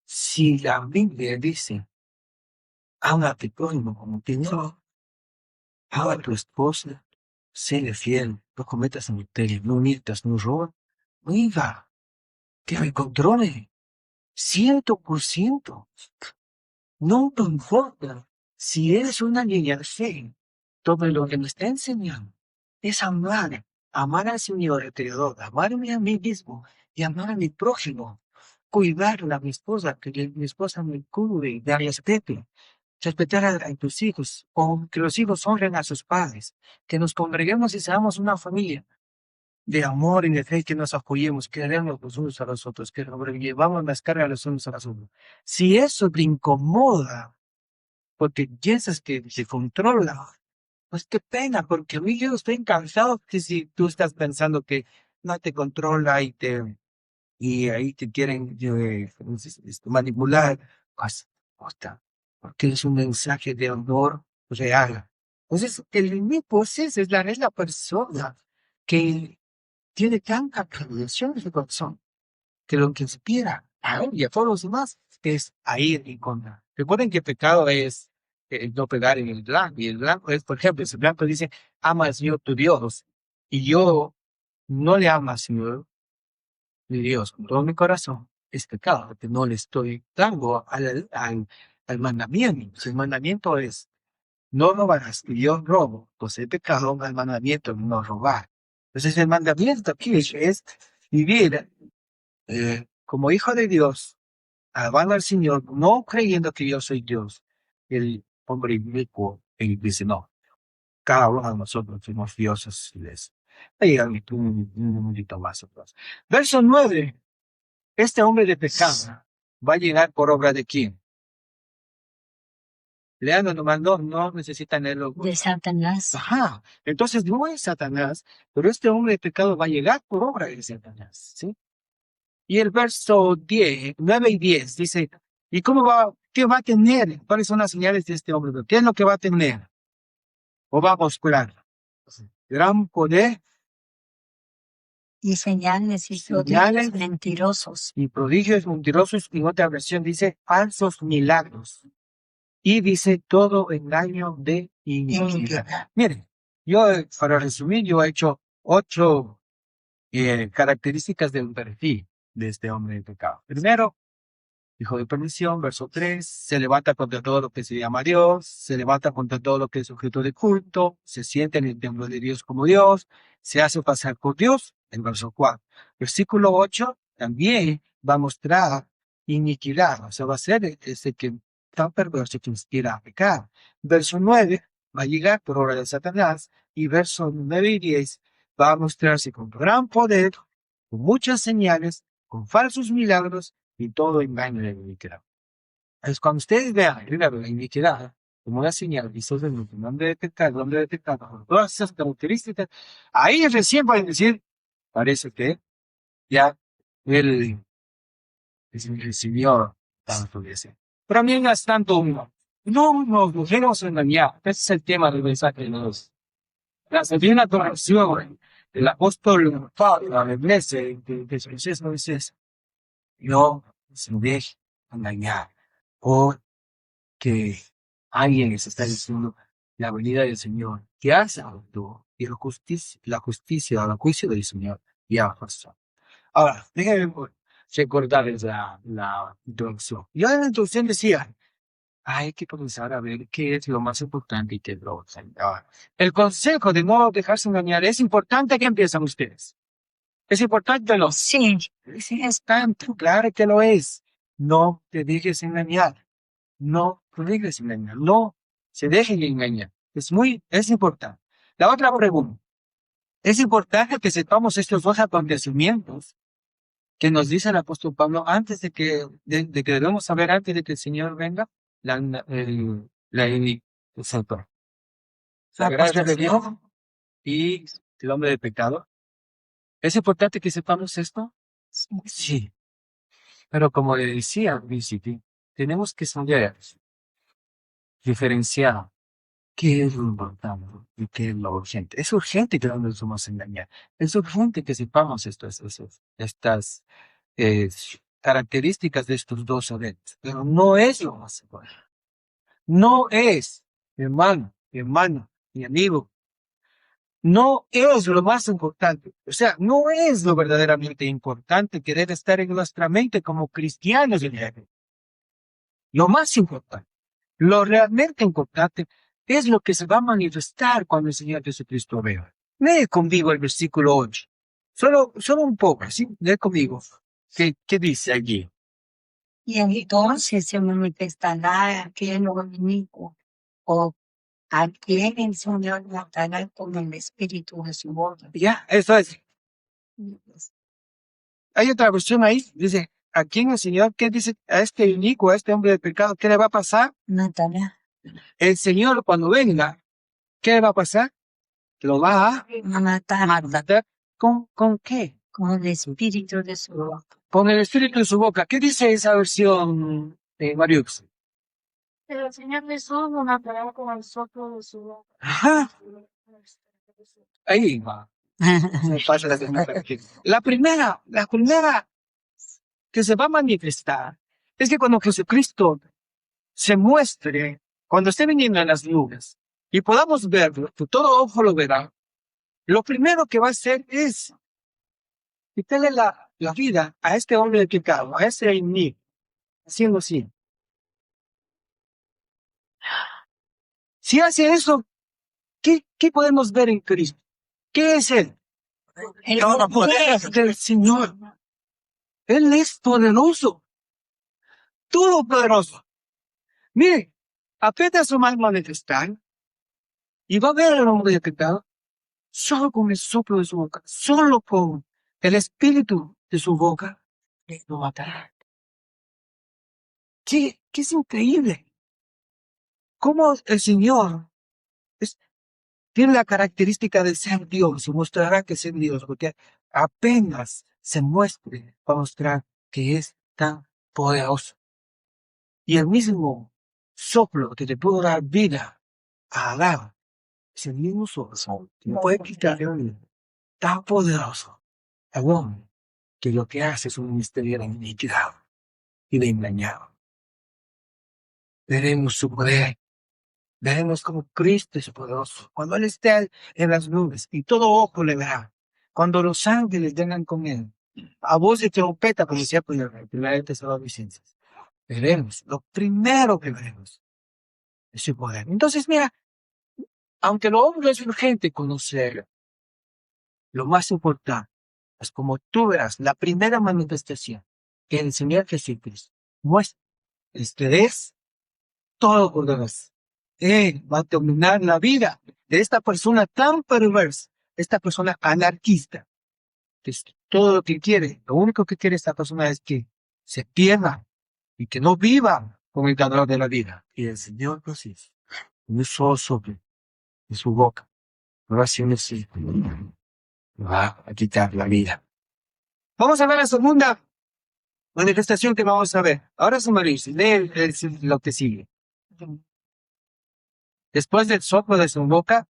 Si la Biblia dice, ama a tu prójimo como ti mismo, ama a tu esposa, séle fiel, no cometas adulterio, no mientas, no robas, viva, que me controle, 100%. No te importa si eres una niña de fe. Todo lo que me está enseñando es amar al Señor Creador, amarme a mí mismo y amar a mi prójimo. Cuidar a mi esposa, que mi esposa me cuide, me respete. Respetar a tus hijos, o que los hijos honren a sus padres. Que nos congreguemos y seamos una familia de amor y de fe, que nos apoyemos, que queremos los unos a los otros, que llevamos las cargas los unos a los otros. Si eso te incomoda, porque piensas que se controla, pues qué pena, porque a mí yo estoy cansado que si tú estás pensando que no te controla y ahí te quieren manipular, pues, puta, porque es un mensaje de honor real. Entonces, el único es la persona que tiene tanta creación en su corazón, que lo que inspira a él y a todos los demás es a ir en contra. Recuerden que pecado es no pegar en el blanco, y el blanco es, por ejemplo, si el blanco dice, ama al Señor tu Dios, y yo no le amo al Señor, mi Dios, con todo mi corazón, es pecado, porque no le estoy dando al mandamiento. Si el mandamiento es no robarás, y yo robo, pues el pecado al mandamiento de no robar. Entonces el mandamiento aquí es vivir como hijo de Dios, alabando al Señor, no creyendo que yo soy Dios. El hombre inicuo, él dice, no, cada uno de nosotros somos dioses y les. Ahí un minutito más atrás. Verso 9. Este hombre de pecado va a llegar por obra de quién. Leandro nomás no necesitan leerlo. De Satanás. Ajá. Entonces no es Satanás, pero este hombre de pecado va a llegar por obra de Satanás, ¿sí? Y el verso 10, 9 y 10 dice, ¿y qué va a tener? ¿Cuáles son las señales de este hombre? ¿Qué es lo que va a tener? ¿O va a mostrar? Gran poder Y señales y Señales. prodigios mentirosos. y prodigios mentirosos, y en otra versión dice falsos milagros. Y dice todo engaño de iniquidad. Miren, yo, para resumir, yo he hecho 8 características de un perfil de este hombre de pecado. Primero, hijo de perdición, verso 3, se levanta contra todo lo que se llama Dios, se levanta contra todo lo que es objeto de culto, se siente en el templo de Dios como Dios, se hace pasar por Dios, en verso 4. Versículo 8 también va a mostrar iniquidad, o sea, va a ser ese que tan perverso que inspira a pecar. Verso 9 va a llegar por obra de Satanás, y verso 9 y 10 va a mostrarse con gran poder, con muchas señales, con falsos milagros, y todo engaño de iniquidad. Es cuando ustedes vean primero la iniquidad como una señal y sobre el nombre de pecado, con todas esas características, ahí recién van a decir, parece que ya el Señor tanto dice. Pero mientras tanto, no nos dejemos engañar. Ese es el tema del mensaje de los. La divina corrección del apóstol Pablo a la iglesia de Jesús no es esa. No se deje engañar porque alguien les está diciendo la venida del Señor ya se adoptó y la justicia, el juicio del Señor ya pasó. Ahora, déjenme recordarles la introducción. Yo en la introducción decía, hay que comenzar a ver qué es lo más importante y qué es lo urgente. Ahora, el consejo de no dejarse engañar es importante. ¿Qué empiezan ustedes? ¿Es importante o no? Sí, Sí, es tanto, claro que lo es. No te dejes engañar. No te dejes engañar. No se dejen engañar. Es importante. La otra pregunta. Es importante que sepamos estos 2 acontecimientos que nos dice el apóstol Pablo antes de que debemos saber antes de que el Señor venga. La gracia de Dios y el hombre de pecado. ¿Es importante que sepamos esto? Sí. Pero como le decía al principio, tenemos que saber diferenciar qué es lo importante y qué es lo urgente. Es urgente que no nos vamos a engañar. Es urgente que sepamos estas características de estos 2 eventos. Pero no es lo más importante. No es, mi hermano, mi amigo. No es lo más importante. O sea, no es lo verdaderamente importante que debe estar en nuestra mente como cristianos en general. Lo más importante, lo realmente importante es lo que se va a manifestar cuando el Señor Jesucristo venga. Lee conmigo el versículo 8. Solo un poco, ¿sí? Lee conmigo. ¿Qué dice allí? y entonces se manifestará aquel inicuo, o a quien el Señor matará con el espíritu de su boca. Ya, eso es. Hay otra versión ahí, dice, ¿a quién el Señor? ¿Qué dice? A este inicuo, a este hombre de pecado, ¿qué le va a pasar? Matará. El Señor cuando venga, ¿qué le va a pasar? Lo va a Matar matar. ¿Con qué? con el espíritu de su boca. Con el espíritu en su boca. ¿Qué dice esa versión, Mariux? El Señor Jesús lo matará con el soplo de su boca. Ajá. Ahí va. Me pasa la primera que se va a manifestar es que cuando Jesucristo se muestre, cuando esté viniendo en las nubes y podamos verlo, que todo ojo lo verá, lo primero que va a hacer es quitarle la vida a este hombre de pecado, a ese enemigo, haciendo así. Si hace eso, ¿qué podemos ver en Cristo? ¿Qué es Él? El poder del Señor. Él es poderoso, todopoderoso. Mire, aprieta su mano manifestar y va a ver al hombre de pecado solo con el soplo de su boca, solo con el espíritu de su boca, lo matará. ¿Qué es increíble? Cómo el Señor tiene la característica de ser Dios y mostrará que es Dios, porque apenas se muestre para mostrar que es tan poderoso. Y el mismo soplo que te pudo dar vida a Adán, es el mismo soplo que puede quitar la vida, tan poderoso al hombre, que lo que hace es un misterio de iniquidad y de engañado. Veremos su poder. Veremos como Cristo es poderoso. Cuando Él esté en las nubes y todo ojo le verá. Cuando los ángeles vengan con Él. A voz de trompeta, como decía el primer Tesalonicenses. Veremos. Lo primero que veremos es su poder. Entonces, mira, aunque lo obvio es urgente conocerlo, lo más importante es como tú verás la primera manifestación que el Señor Jesucristo muestra. Este es todo poderoso. Él va a dominar la vida de esta persona tan perversa, esta persona anarquista. Que es todo lo que quiere, lo único que quiere esta persona es que se pierda y que no viva con el calor de la vida. Y el Señor Jesús, un solo soplo de su boca, lo va haciendo así, va a quitar la vida. Vamos a ver la segunda manifestación que vamos a ver. Ahora sumarísimo, lee lo que sigue. Después del soplo de su boca,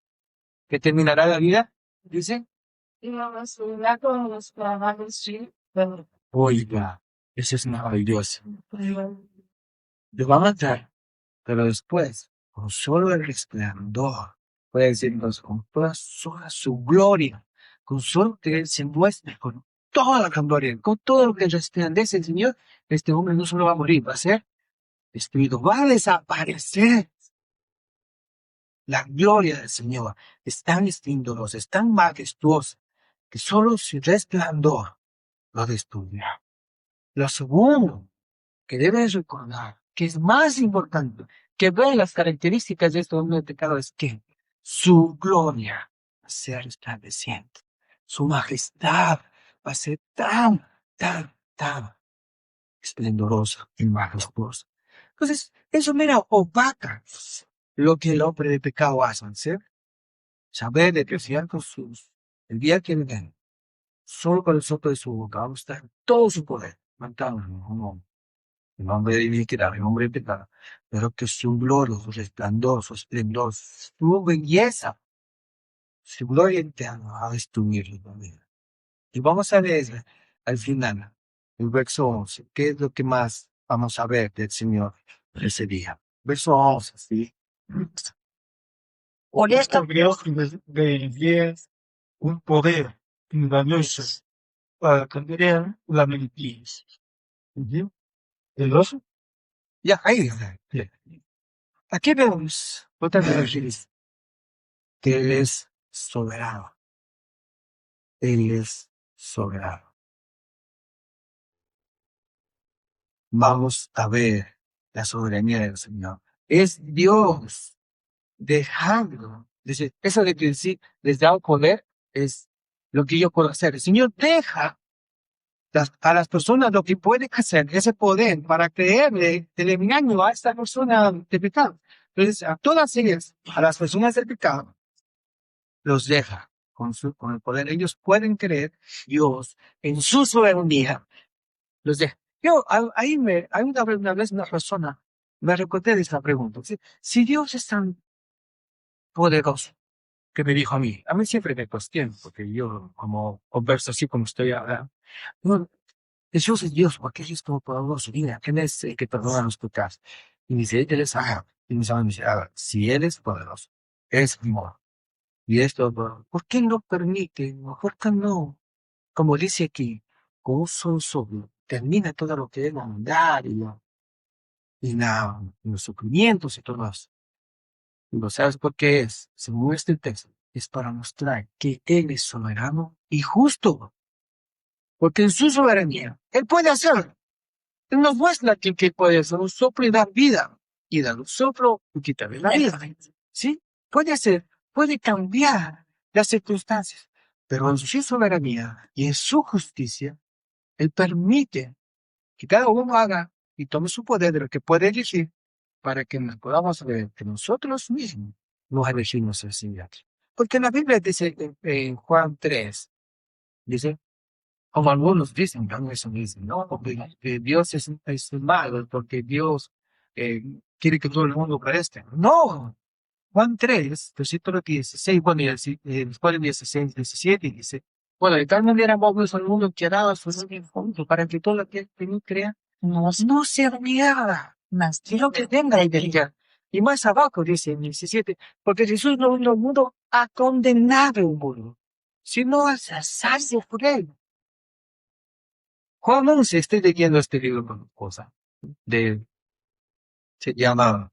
que terminará la vida, dice. Oiga, eso es maravilloso. Lo va a matar, pero después, con solo el resplandor, puede decirnos con toda su gloria, con solo que Él se muestre con toda la gloria, con todo lo que resplandece el Señor, este hombre no solo va a morir, va a ser destruido, va a desaparecer. La gloria del Señor es tan esplendorosa, es tan majestuosa, que solo su resplandor lo destruirá. Lo segundo que debes recordar, que es más importante que ver las características de este hombre de pecado, es que su gloria va a ser resplandeciente. Su majestad va a ser tan esplendorosa y majestuosa. Entonces, eso mira, opaca lo que el hombre de pecado hace, ¿sí? Saber de que cierto el día que venga, solo con el soplo de su boca va a estar todo su poder, matando el hombre de iniquidad, el hombre de pecado, pero que su gloria, su resplandor, su esplendor, su belleza, su gloria eterna va a destruirlo también. Y vamos a leer al final, el verso 11, ¿qué es lo que más vamos a ver del Señor ese día? Verso 11, ¿sí? Por esto Dios de un poder engañoso para cambiar la mentira. ¿El oso? Ya, ahí. Aquí vemos otra vez que Él es soberano. Él es soberano. Vamos a ver la soberanía del Señor. Es Dios dejando. Dice, eso de que sí les da poder es lo que yo puedo hacer. El Señor deja a las personas lo que pueden hacer, ese poder para creerle del engaño a esta persona de pecado. Entonces, a todas ellas, a las personas del pecado, los deja con el poder. Ellos pueden creer Dios en su soberanía. Los deja. Hay una vez una persona me recordé de esta pregunta. Si Dios es tan poderoso, que me dijo a mí siempre me cuestiono, porque yo como converso así como estoy ahora, no, Jesús es Dios, porque Él es todopoderoso, mira, ¿quién es el que perdona los pecados? Y me dice, Él es y me dice, si Él es poderoso, es amor. Y esto, ¿por qué no permite? ¿Por qué no? Como dice aquí, con un solo soplo, termina todo lo que es la maldad y los sufrimientos y todo eso. ¿Y lo sabes por qué es? Según este texto, es para mostrar que Él es soberano y justo. Porque en su soberanía, Él puede hacer. Él nos muestra que Él puede hacer un soplo y dar vida. Y dar un soplo y quitarle la vida. ¿Sí? Puede hacer, puede cambiar las circunstancias. Pero en su soberanía y en su justicia, Él permite que cada uno haga y tome su poder de lo que puede elegir para que nos podamos ver que nosotros mismos nos elegimos el Señor. Porque la Biblia dice en Juan 3, dice, como algunos dicen, no eso dicen, no, porque Dios es malo, porque Dios eh, quiere que todo el mundo perezca. No, Juan 3, versículo 16, bueno, y después del 16, 17, dice, bueno, de tal manera amó Dios al mundo que ha dado a su Hijo para que todo aquel que en él crea no se rinda, mas sino que tenga la vida. Y más abajo dice en 17, porque Jesús no vino al mundo a condenar al mundo, sino a salvarse por él. Juan 11, estoy leyendo este libro con mi esposa, se llama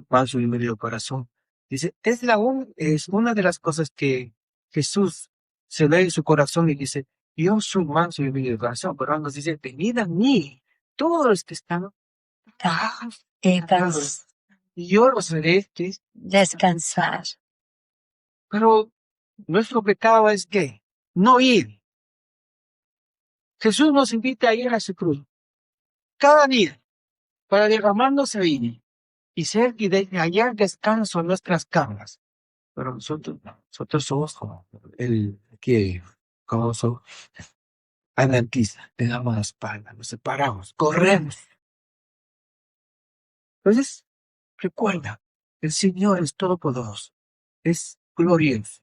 manso y medio corazón. Dice, es una de las cosas que Jesús se ve en su corazón y dice, yo soy manso y medio corazón, pero nos dice, venid a mí, todos los que están cansados, y yo los haré descansar. Pero nuestro pecado es que no ir. Jesús nos invita a ir a su cruz cada día para derramarnos ahí y ser y de hallar descanso en nuestras camas. Pero nosotros somos como el que, como son anarquistas, le damos la espalda, nos separamos, corremos. Entonces, recuerda, el Señor es todopoderoso, es glorioso,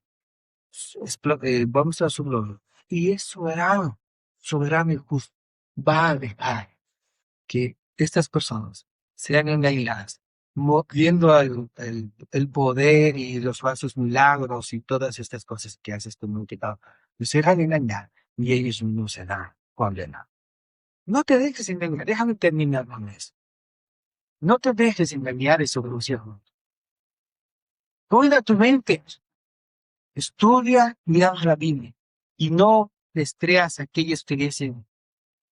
vamos a su gloria, y es soberano, soberano y justo. Va a dejar que estas personas sean engañadas, viendo el poder y los falsos milagros y todas estas cosas que hace este mundo, serán engañadas y ellos no serán condenados. No te dejes engañar, déjame terminar con eso. No te dejes engañar y solución. Cuida tu mente, estudia y haz la Biblia y no destruyas a aquellos que dicen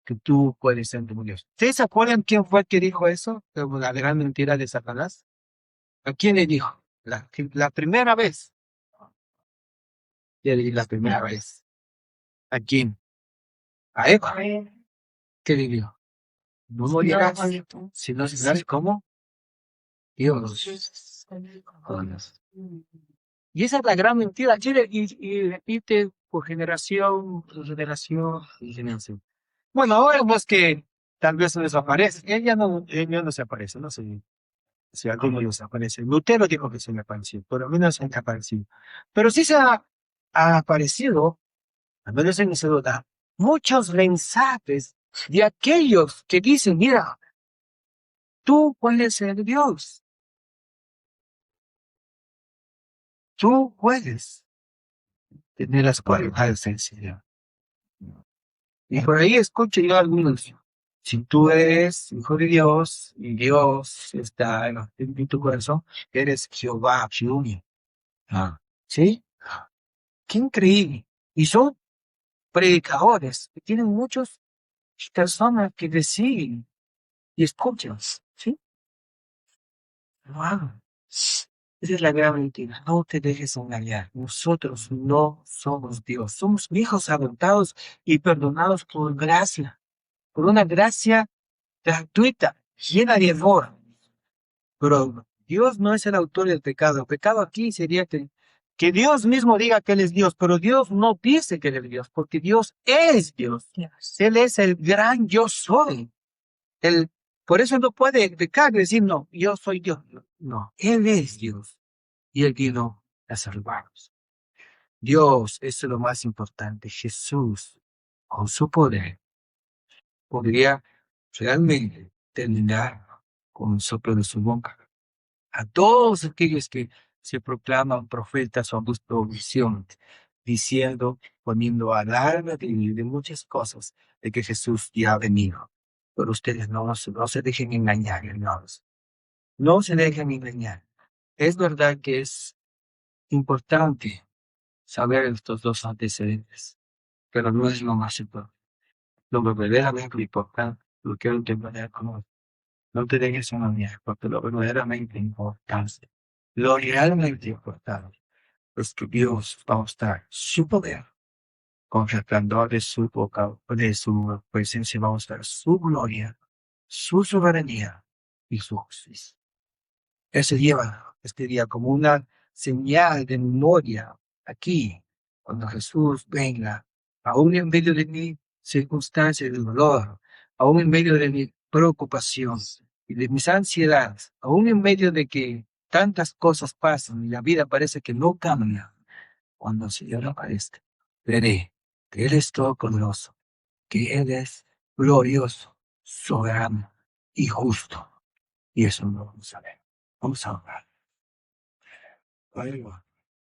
que tú puedes ser como Dios. ¿Ustedes se acuerdan quién fue el que dijo eso? Como la gran mentira de Satanás. ¿A quién le dijo? La primera vez. Ya le di la primera vez. ¿A quién? A Eva. ¿Qué le dijo? No morirás si no serás como Dios. Y esa es la gran mentira. Y repite por generación y generación. Bueno, ahora es que tal vez se desaparece. Ella no se aparece, no sé. Si alguno les aparece. Lutero dijo que se le apareció, pero a mí no se me ha aparecido. Pero sí ha aparecido, a menos en mi celular, muchos mensajes de aquellos que dicen, mira, tú puedes ser Dios, tú puedes tener las cualidades del Señor. Y por ahí escucho yo algunos, si tú eres hijo de Dios y Dios está en tu corazón, eres Jehová, Jehová. ¿Sí? Qué increíble. Y son predicadores que tienen muchas personas que deciden y escuchan. ¿Sí? Wow. Esa es la gran mentira. No te dejes engañar. Nosotros no somos Dios. Somos hijos adoptados y perdonados por gracia. Por una gracia gratuita, llena de amor. Pero Dios no es el autor del pecado. El pecado aquí sería que Dios mismo diga que Él es Dios, pero Dios no dice que Él es Dios, porque Dios es Dios. Él es el gran yo soy. Él, por eso no puede pecar y decir, no, yo soy Dios. No, Él es Dios. Y Él vino a salvarnos. Dios es lo más importante. Jesús, con su poder, podría realmente terminar con un soplo de su boca a todos aquellos que se proclaman profetas o buscan visión, diciendo, poniendo alarma de muchas cosas, de que Jesús ya ha venido. Pero ustedes no se dejen engañar, hermanos. No se dejen engañar. Es verdad que es importante saber estos dos antecedentes, pero no es lo más importante. Lo verdaderamente importante, lo quiero entender como no te dejes engañar, porque lo verdaderamente importante, lo realmente importante es que Dios va a mostrar su poder con resplandor de su boca, de su presencia, va a mostrar su gloria, su soberanía y su justicia. Ese lleva este día como una señal de memoria aquí, cuando Jesús venga, aún en medio de mi circunstancia de dolor, aún en medio de mi preocupación y de mis ansiedades, aún en medio de que tantas cosas pasan y la vida parece que no cambia, cuando el Señor aparezca, veré que Él es todopoderoso, que Él es glorioso, soberano y justo. Y eso no lo vamos a ver. Vamos a orar. Aleluya.